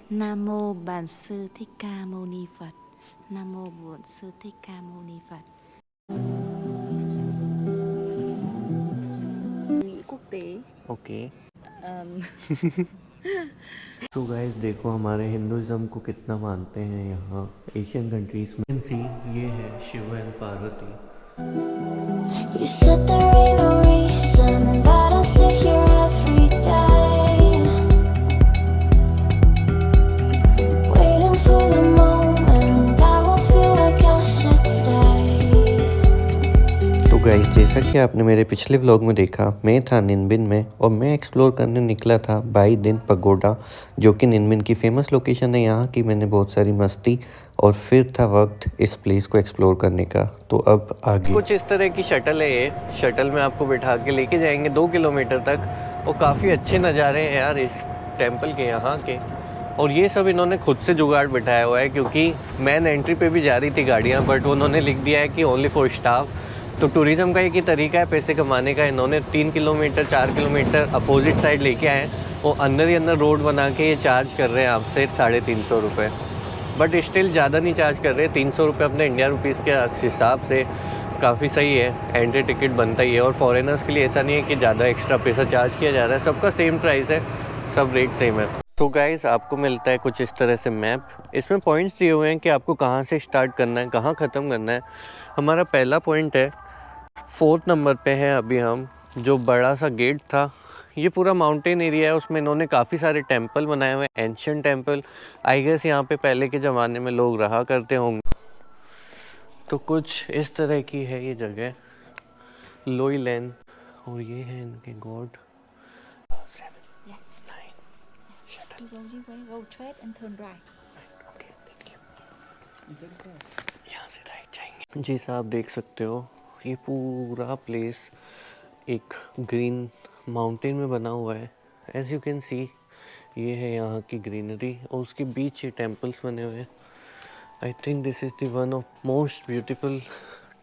Nam mô Bản Sư Thích Ca Mâu Ni Phật. Nam mô Bổn Sư Thích Ca Mâu Ni Phật. Nghĩ quốc tế. Okay. तो guys देखो हमारे Hinduism को कितना मानते हैं यहाँ एशियन कंट्रीज में। सी ये है Shiva and Parvati. You said there ain't no reason, but I sit here every day, waiting for the moment I won't feel like I should stay. तो गाइस जैसा कि आपने मेरे पिछले व्लॉग में देखा, मैं था निनबिन में और मैं एक्सप्लोर करने निकला था बाई दिन पगोडा, जो कि निनबिन की फेमस लोकेशन है यहाँ की। मैंने बहुत सारी मस्ती और फिर था वक्त इस प्लेस को एक्सप्लोर करने का। तो अब आगे कुछ इस तरह की शटल है। ये शटल में आपको बिठा के लेके जाएंगे 2 किलोमीटर तक और काफ़ी अच्छे नज़ारे हैं यार इस टेम्पल के यहाँ के। और ये सब इन्होंने खुद से जुगाड़ बिठाया हुआ है, क्योंकि मेन एंट्री पे भी जा रही थी गाड़ियाँ, बट उन्होंने लिख दिया है कि ओनली फॉर स्टाफ। तो टूरिज़्म का एक ही तरीका है पैसे कमाने का। इन्होंने 3 किलोमीटर 4 किलोमीटर अपोजिट साइड लेके आए, वो अंदर ही अंदर रोड बना के ये चार्ज कर रहे हैं आपसे 350 रुपये। बट स्टिल ज़्यादा नहीं चार्ज कर रहे। 300 रुपये अपने इंडिया रुपीज़ के हिसाब से काफ़ी सही है। एंट्री टिकट बनता ही है। और फॉरेनर्स के लिए ऐसा नहीं है कि ज़्यादा एक्स्ट्रा पैसा चार्ज किया जा रहा है, सबका सेम प्राइस है, सब रेट सेम है। तो गाइस आपको मिलता है कुछ इस तरह से मैप। इसमें पॉइंट्स दिए हुए हैं कि आपको कहाँ से स्टार्ट करना है, कहाँ ख़त्म करना है। हमारा पहला पॉइंट है 4th नंबर पे है अभी हम। जो बड़ा सा गेट था, ये पूरा माउंटेन एरिया है, उसमें इन्होंने काफ़ी सारे टेंपल बनाए हुए हैं, एंशियंट टेंपल। आई गेस यहाँ पे पहले के ज़माने में लोग रहा करते होंगे। तो कुछ इस तरह की है ये जगह, लोई लैन। और ये है इनके God. 7 Yes. 9 shuttle. Go straight and turn right. Okay thank you. यहाँ से राइट जाएंगे। जी साहब देख सकते हो ये पूरा प्लेस एक ग्रीन माउंटेन में बना हुआ है। एज यू कैन सी ये है यहाँ की ग्रीनरी और उसके बीच ये टेम्पल्स बने हुए हैं। आई think this is the one of most beautiful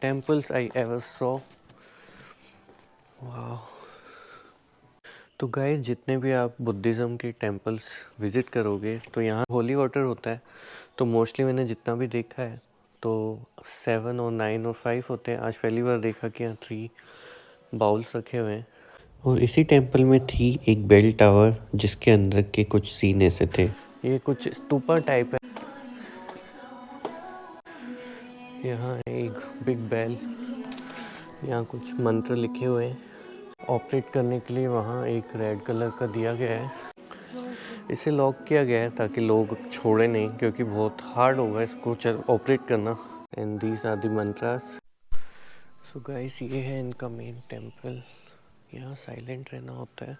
temples I ever saw. वाह। तो गाइस जितने भी आप बुद्धिज़्म के टेम्पल्स विज़िट करोगे तो यहाँ होली वाटर होता है। तो मोस्टली मैंने जितना भी देखा है तो 7 और 9 और 5 होते हैं। आज पहली बार देखा कि यहाँ 3 बाउल्स रखे हुए हैं। और इसी टेम्पल में थी एक बेल टावर जिसके अंदर के कुछ सीन ऐसे थे। ये कुछ स्तूपा टाइप है। यहाँ एक बिग बेल, यहाँ कुछ मंत्र लिखे हुए हैं। ऑपरेट करने के लिए वहाँ एक रेड कलर का दिया गया है। इसे लॉक किया गया है ताकि लोग छोड़े नहीं, क्योंकि बहुत हार्ड होगा इसको ऑपरेट करना। And these are the mantras. So guys ये है इनका मेन टेम्पल। यहाँ साइलेंट रहना होता है।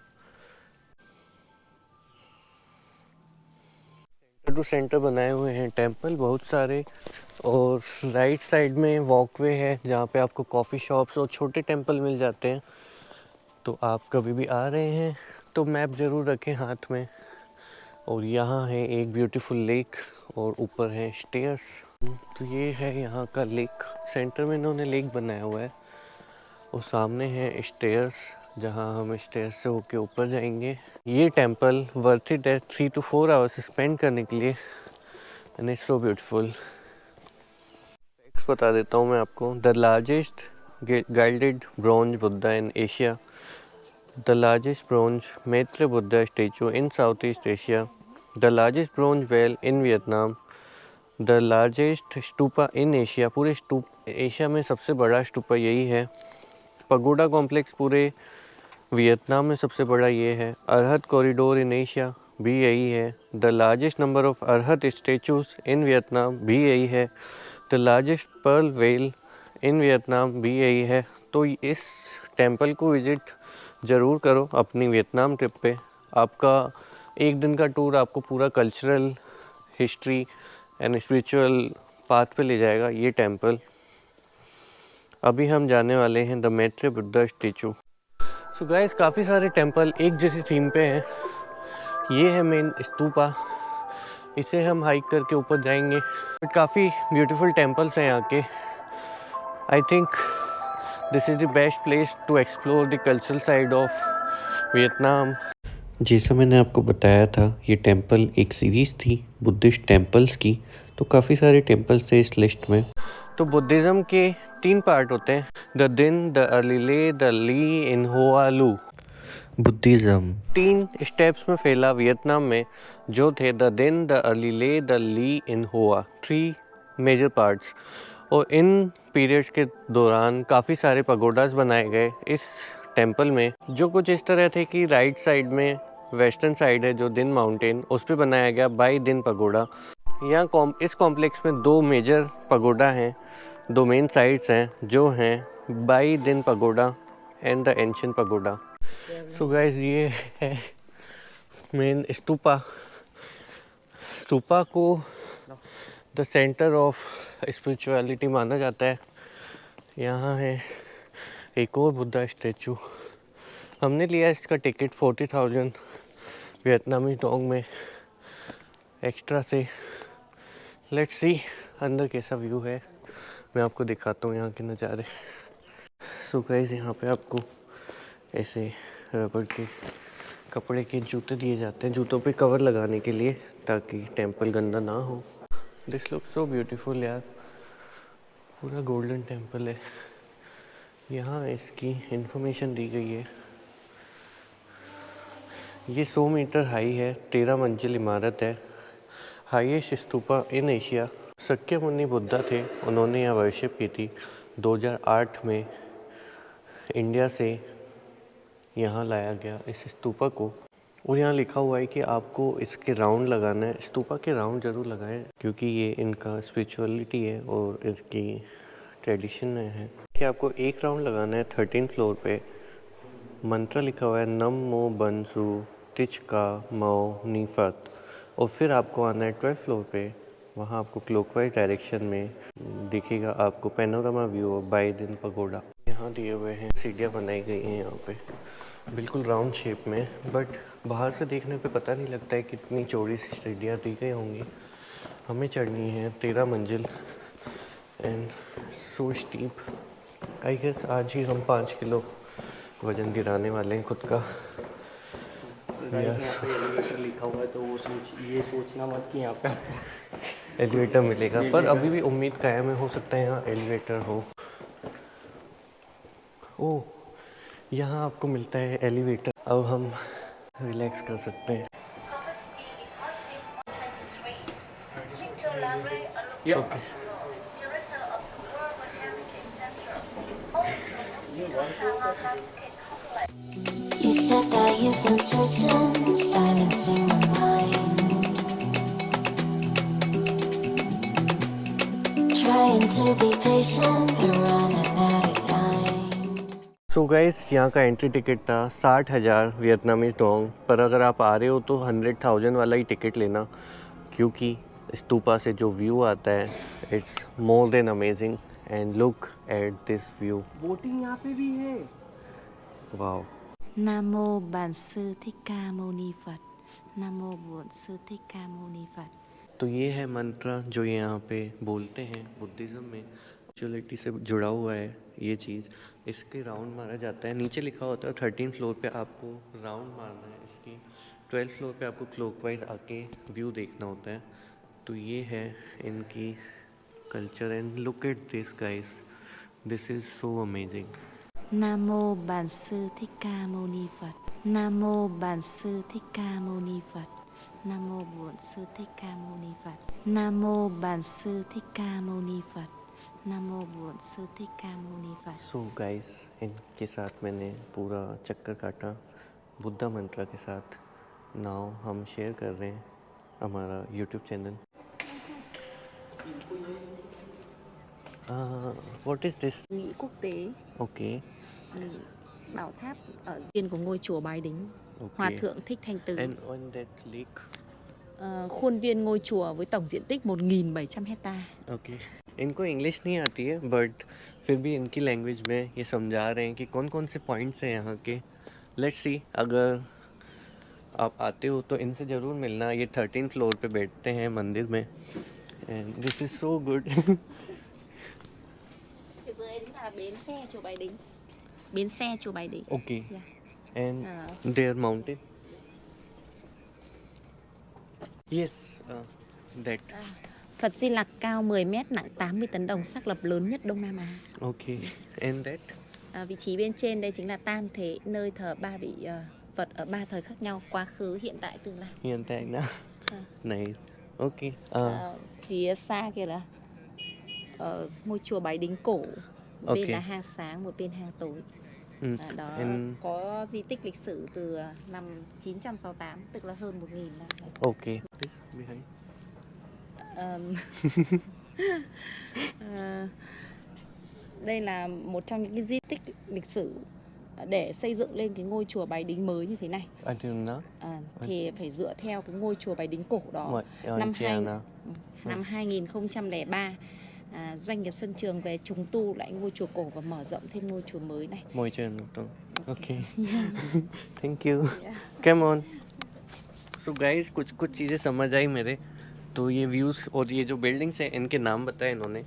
सेंटर टू सेंटर बनाए हुए हैं टेम्पल बहुत सारे। और राइट साइड में वॉकवे है जहाँ पे आपको कॉफ़ी शॉप्स और छोटे टेम्पल मिल जाते हैं। तो आप कभी भी आ रहे हैं तो मैप ज़रूर रखें हाथ में। और यहाँ है एक ब्यूटीफुल लेक और ऊपर है स्टेयर्स। तो ये है यहाँ का लेक। सेंटर में इन्होंने लेक बनाया हुआ है और सामने है स्टेयर्स जहाँ हम स्टेयर्स से होके ऊपर जाएंगे। ये टेम्पल वर्थ इट है 3 to 4 आवर्स स्पेंड करने के लिए। And it's so beautiful. बता देता हूँ मैं आपको। The largest gilded bronze Buddha in Asia, the largest bronze Maitra Buddha statue in South East Asia, the largest bronze well in Vietnam, the largest stupa in Asia. पूरे Asia में सबसे बड़ा स्टूपा यही है। पगोडा कॉम्प्लेक्स पूरे वियतनाम में सबसे बड़ा ये है। अरहत कॉरिडोर इन एशिया भी यही है। The largest number of arhat statues in Vietnam भी यही है। The largest pearl well in Vietnam भी यही है। तो इस टेम्पल को विज़िट ज़रूर करो अपनी वियतनाम ट्रिप पे। आपका एक दिन का टूर आपको पूरा cultural, history and spiritual path पे ले जाएगा ये टेम्पल। अभी हम जाने वाले हैं the Maitra Buddha statue. So guys काफ़ी सारे टेम्पल एक जैसी थीम पे हैं। ये है मेन स्तूपा, इसे हम हाइक करके ऊपर जाएंगे। काफ़ी ब्यूटीफुल टेम्पल्स हैं यहाँ के। I think this is the best place to explore the cultural side of Vietnam. जैसा मैंने आपको बताया था, ये टेंपल एक सीरीज़ थी बुद्धिस्ट टेंपल्स की, तो काफ़ी सारे टेंपल्स थे इस लिस्ट में। तो बुद्धिज़्म के 3 पार्ट होते हैं, the Dinh, the Early Le, the Ly in Hoa Lu. Buddhism 3 steps में फैला वियतनाम में, जो थे the Dinh, the Early Le, the Ly इन होआ, 3 मेजर पार्ट्स। और इन पीरियड्स के दौरान काफ़ी सारे पगोडास बनाए गए इस टेंपल में, जो कुछ इस तरह थे कि राइट साइड में वेस्टर्न साइड है जो दिन माउंटेन, उस पे बनाया गया बाई दिन पगोडा। यहाँ इस कॉम्प्लेक्स में 2 मेजर पगोडा हैं, 2 मेन साइट्स हैं, जो हैं बाई दिन pagoda and the ancient pagoda. So guys, ये है मेन स्तूपा। स्तूपा को द सेंटर ऑफ स्पिरिचुअलिटी माना जाता है। यहाँ है एक और बुद्धा स्टैचू। हमने लिया इसका टिकट 40,000 वियतनामी डोंग में एक्स्ट्रा से। लेट्स सी अंदर कैसा व्यू है, मैं आपको दिखाता हूँ यहाँ के नज़ारे। सो गाइस, यहाँ पे आपको ऐसे रबड़ के कपड़े के जूते दिए जाते हैं, जूतों पे कवर लगाने के लिए, ताकि टेंपल गंदा ना हो। दिस लुक सो ब्यूटीफुल यार, पूरा गोल्डन टेंपल है। यहाँ इसकी इंफॉर्मेशन दी गई है। ये 100 मीटर हाई है, 13 मंजिल इमारत है, highest stupa in Asia. Sakyamuni Buddha थे, उन्होंने यहाँ वर्शिप की थी। 2008 में इंडिया से यहाँ लाया गया इस स्तूपा को, और यहाँ लिखा हुआ है कि आपको इसके राउंड लगाना है। स्तूपा के राउंड ज़रूर लगाएं, क्योंकि ये इनका स्पिरिचुअलिटी है और इसकी ट्रेडिशन है कि आपको एक राउंड लगाना है 13 फ्लोर पे। मंत्र लिखा हुआ है नमो बंसु तिचका मो नीफत, और फिर आपको आना है 12 फ्लोर पे। वहाँ आपको क्लॉकवाइज डायरेक्शन में दिखेगा आपको पैनोरामा व्यू ऑफ बाई दिन पगोडा। यहाँ दिए हुए हैं, सीढ़ियाँ बनाई गई हैं यहाँ पे बिल्कुल राउंड शेप में, बट बाहर से देखने पे पता नहीं लगता है कितनी चौड़ी सी सीढ़ियाँ दी गई होंगी। हमें चढ़नी है 13 मंजिल and so steep. I guess आज ही हम 5 किलो वजन गिराने वाले हैं खुद का। गाइस, यहाँ पे एलिवेटर लिखा हुआ है, तो वो ये सोचना मत कि यहाँ पे एलिवेटर मिलेगा, पर अभी भी उम्मीद कायम है, हो सकता है यहाँ एलिवेटर हो। ओह, यहाँ आपको मिलता है एलिवेटर। अब हम रिलैक्स कर सकते हैं। Okay. You said that you've been searching, silencing my mind, trying to be patient but running out of time. So guys, यहाँ का एंट्री टिकट था 60,000 वियतनामीज डोंग, पर अगर आप आ रहे हो तो 100,000 वाला ही टिकट लेना, क्योंकि स्तूपा से जो व्यू आता है it's more than amazing. And look at this view. Boating यहाँ पे भी है। Wow. Nam mô Bản sư Thích Ca Mâu Ni Phật. Nam mô Bổn sư Thích Ca Mâu Ni Phật. तो ये है मंत्र जो यहाँ पे बोलते हैं बुद्धिज़्म में, स्पिरिचुअलिटी से जुड़ा हुआ है ये चीज़। इसके राउंड मारा जाता है, नीचे लिखा होता है 13 फ्लोर पे आपको राउंड मारना है, इसकी 12 फ्लोर पे आपको क्लॉकवाइज आके व्यू देखना होता है। तो ये है इनकी culture and look at this guys, this is so amazing. Nam mô Bản sư Thích Ca Mâu Ni Phật. Nam mô Bản sư Thích Ca Mâu Ni Phật. Nam mô Bổn sư Thích Ca Mâu Ni Phật. Nam mô Bản sư Thích Ca Mâu Ni Phật. Nam mô Bổn sư Thích Ca Mâu Ni Phật. So guys, इनके साथ मैंने पूरा चक्कर काटा बुद्धा मंत्र के साथ। Now हम शेयर कर रहे हैं हमारा YouTube channel. What is this? Mỹ quốc tế. Okay Bảo tháp ở viên của ngôi chùa Bái Đính, Hòa thượng Thích Thanh Từ. And on that lake. Khuôn viên ngôi chùa với tổng diện tích 1.700 hecta. Okay, इनको English नहीं आती है, but फिर भी इनकी language में ये समझा रहे हैं कि कौन कौन से पॉइंट्स हैं यहाँ के। लेट्स सी, अगर आप आते हो तो इनसे ज़रूर मिलना। ये 13 फ्लोर पे बैठते हैं मंदिर में, and this is so good. Phía dưới là bến xe chùa Bái Đính. Bến xe chùa Bái Đính. Okay, Yeah. And there mountain. Yes, that. Phật Di Lặc cao 10 mét, nặng 80 tấn đồng, xác lập lớn nhất Đông Nam Á. Okay, and that. Vị trí bên trên đây chính là tam thế, nơi thờ ba vị Phật ở ba thời khác nhau, quá khứ, hiện tại, tương lai. Hiện tại na. Này, okay. Phía xa kia là ngôi chùa Bái Đính cổ, một bên Okay. là hang sáng, một bên hang tối. Đó có di tích lịch sử từ năm 968, tức là hơn 1000 năm. Okay. This behind. Đây là một trong những cái di tích lịch sử để xây dựng lên cái ngôi chùa Bái Đính mới như thế này. I don't know. Thì phải dựa theo cái ngôi chùa Bái Đính cổ đó. Năm 2003, doanh nghiệp Xuân Trường về trùng tu lại ngôi chùa cổ và mở rộng thêm ngôi chùa mới này. Môi trường to. Okay. Thank you. Come on. So guys, कुछ चीज़ें समझ आई मेरे. तो ये views और ये जो buildings हैं इनके नाम बताए इन्होंने.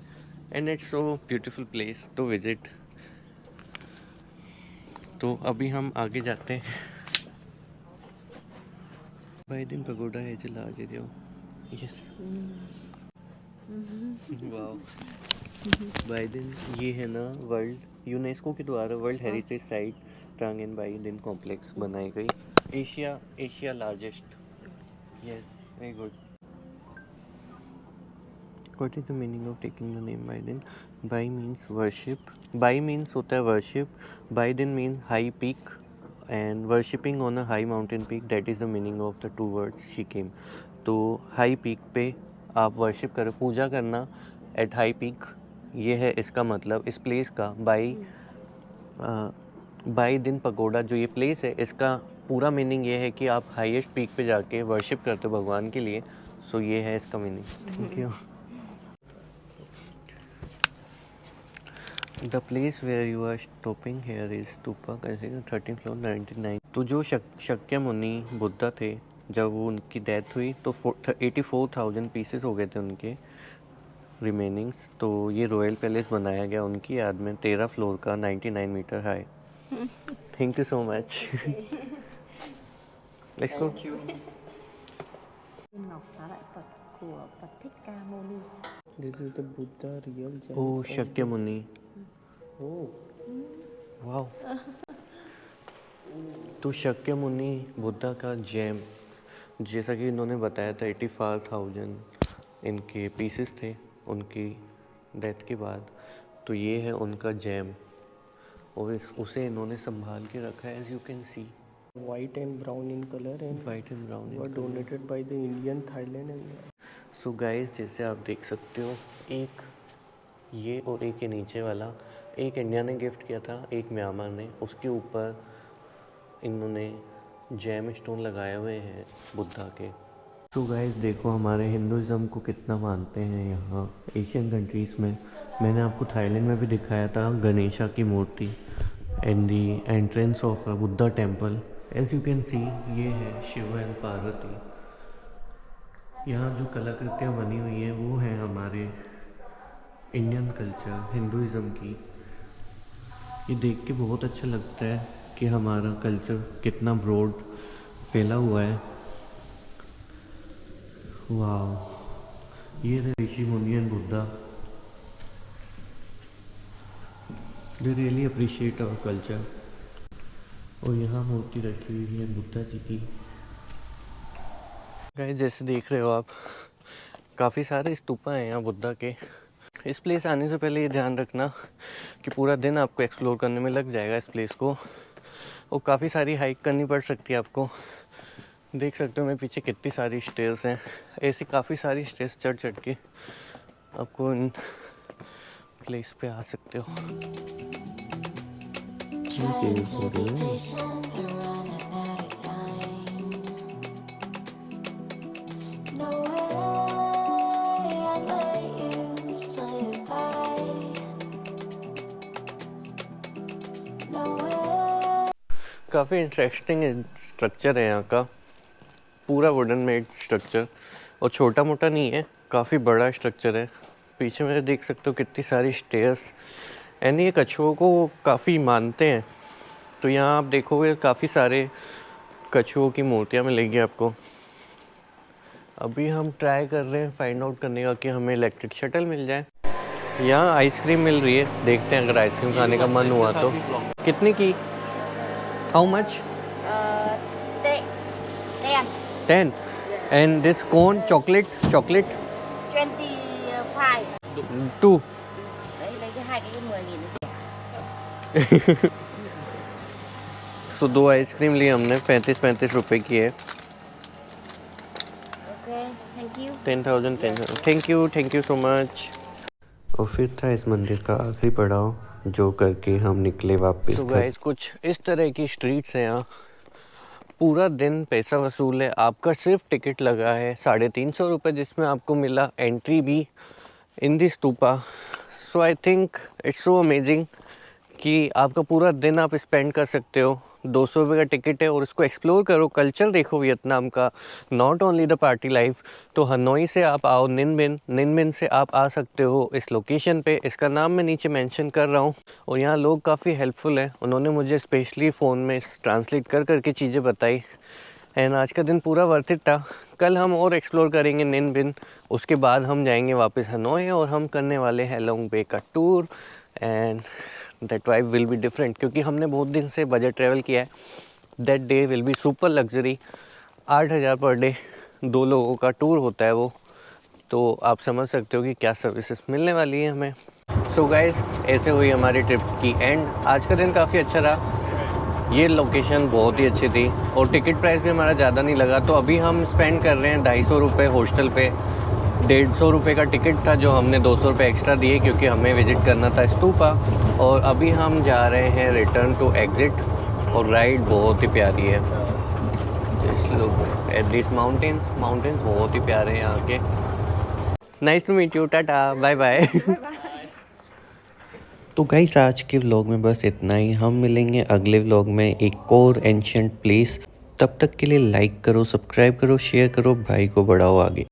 And it's so beautiful place to visit. तो अभी हम आगे जाते हैं. बाइडेन पगोडा है जो large area. Yes. Wow. Bai Dinh ये है ना वर्ल्ड यूनेस्को के द्वारा world heritage site Trang and Bai Dinh complex बनाई गई. Asia largest. Yes, very good. What is the meaning of taking the name Biden? Bai means worship. Bai means होता है worship. Biden means high peak, and worshipping on a high mountain peak. That is the meaning of the two words she came. तो high peak पे आप worship करो, पूजा करना at high peak. ये है इसका मतलब इस place का. बाई दिन पगोडा जो ये प्लेस है इसका पूरा मीनिंग ये है कि आप हाईएस्ट पीक पे जाके वर्शिप करते हो भगवान के लिए. सो ये है इसका meaning. Thank you. The place where you are stopping here is stupa, 13th floor 99. तो जो शक्यमुनि बुद्धा थे जब वो उनकी डेथ हुई तो 84,000 पीसेस हो गए थे उनके रिमेनिंग्स. तो ये रॉयल पैलेस बनाया गया उनकी याद में, 13 फ्लोर का, 99 metre high. Thank you so much. Let's go. Ngọc Xá Lợi Phật của Phật Thích Ca Mâu Ni. This is the Buddha real gem. Oh Shakyamuni. Oh. Wow. तो शक्यमुनि बुद्धा का जेम, जैसा कि इन्होंने बताया था 85,000 इनके पीसेस थे उनकी डेथ के बाद. तो ये है उनका जेम और उसे इन्होंने संभाल के रखा है. As you can see White and brown in color and white and brown. were donated by the Indian, Thailand and so guys जैसे आप देख सकते हो, एक ये और एक ये नीचे वाला, एक इंडिया ने गिफ्ट किया था, एक म्यांमार ने. उसके ऊपर इन्होंने जेम स्टोन लगाए हुए हैं बुद्धा के. तो गाइस देखो हमारे हिंदुज़म को कितना मानते हैं यहाँ एशियन कंट्रीज़ में. मैंने आपको थाईलैंड में भी दिखाया था गणेशा की मूर्ति and the entrance of a Buddha temple. As you can see ये है शिव एंड पार्वती. यहाँ जो कलाकृतियाँ बनी हुई हैं वो हैं हमारे इंडियन कल्चर हिंदुज़म की. ये देख के बहुत अच्छा लगता है कि हमारा कल्चर कितना ब्रॉड फैला हुआ है. वाह. ये रहे ऋषि मुनि and Buddha. They really appreciate our culture. और यहाँ मूर्ति रखी हुई है बुद्धा जी की. गाइस जैसे देख रहे हो आप, काफ़ी सारे स्तूपा हैं यहाँ बुद्धा के. इस प्लेस आने से पहले ये ध्यान रखना कि पूरा दिन आपको एक्सप्लोर करने में लग जाएगा इस प्लेस को, और काफ़ी सारी हाइक करनी पड़ सकती है आपको. देख सकते हो मेरे पीछे कितनी सारी स्टेयर्स हैं. ऐसी काफ़ी सारी स्टेयर्स चढ़ के आपको इन प्लेस पे आ सकते हो. Trying to be patient, but running out of time. No way I'd let you slip by. No way. काफ़ी इंटरेस्टिंग स्ट्रक्चर है यहाँ का, पूरा वुडन मेड स्ट्रक्चर, और छोटा मोटा नहीं है, काफ़ी बड़ा स्ट्रक्चर है. पीछे में देख सकते हो कितनी सारी स्टेयर्स. एंड ये कछुओं को काफ़ी मानते हैं, तो यहाँ आप देखोगे काफ़ी सारे कछुओं की मूर्तियाँ मिलेंगी आपको. अभी हम ट्राई कर रहे हैं फाइंड आउट करने का कि हमें इलेक्ट्रिक शटल मिल जाए। यहाँ आइसक्रीम मिल रही है, देखते हैं अगर आइसक्रीम खाने का मन हुआ तो। कितने की? How much? 10 and this cone chocolate 25. 2 Đấy, lấy cái hai cái 10.000 nó rẻ. So 2 ice cream ली हमने, 35 रुपए की है। Okay, thank you. 10,000 thank you so much. और फिर था इस मंदिर का आखिरी पड़ाव, जो करके हम निकले वापस। तो गाइस कुछ इस तरह की स्ट्रीट्स हैं यहाँ। पूरा दिन पैसा वसूल है, आपका सिर्फ टिकट लगा है 350 रुपये, जिसमें आपको मिला एंट्री भी in the stupa. So I think it's so amazing कि आपका पूरा दिन आप स्पेंड कर सकते हो। 200 रुपये का टिकट है और इसको एक्सप्लोर करो, कल्चर देखो वियतनाम का, not only the party life. तो हनोई से आप आओ निन से आप आ सकते हो इस लोकेशन पे। इसका नाम मैं नीचे मेंशन कर रहा हूँ। और यहाँ लोग काफ़ी हेल्पफुल हैं, उन्होंने मुझे स्पेशली फ़ोन में ट्रांसलेट कर करके चीज़ें बताई। एंड आज का दिन पूरा वर्थ इट था। कल हम और एक्सप्लोर करेंगे निन बिन, उसके बाद हम जाएंगे वापस हनोई और हम करने वाले हैं लोंग बे का tour. And that vibe will be different, क्योंकि हमने बहुत दिन से बजट ट्रैवल किया है। That day will be super luxury. 8,000 per day 2 लोगों का टूर होता है वो, तो आप समझ सकते हो कि क्या सर्विसेज मिलने वाली है हमें। सो गाइस, ऐसे हुई हमारी ट्रिप की एंड। आज का दिन काफ़ी अच्छा रहा, ये लोकेशन बहुत ही अच्छी थी और टिकट प्राइस भी हमारा ज़्यादा नहीं लगा। तो अभी हम स्पेंड कर रहे हैं 250 रुपये हॉस्टल पे। 150 रुपये का टिकट था जो हमने 200 रुपये एक्स्ट्रा दिए क्योंकि हमें विजिट करना था स्तूपा। और अभी हम जा रहे हैं रिटर्न टू एग्जिट। और राइड बहुत ही प्यारी है। लुक एट दिस माउंटेन्स बहुत ही प्यारे हैं यहाँ के। Nice to meet you, tata, bye bye. तो गाइस आज के व्लॉग में बस इतना ही। हम मिलेंगे अगले व्लॉग में एक और एंशिएंट प्लेस। तब तक के लिए लाइक करो, सब्सक्राइब करो, शेयर करो, भाई को बढ़ाओ आगे।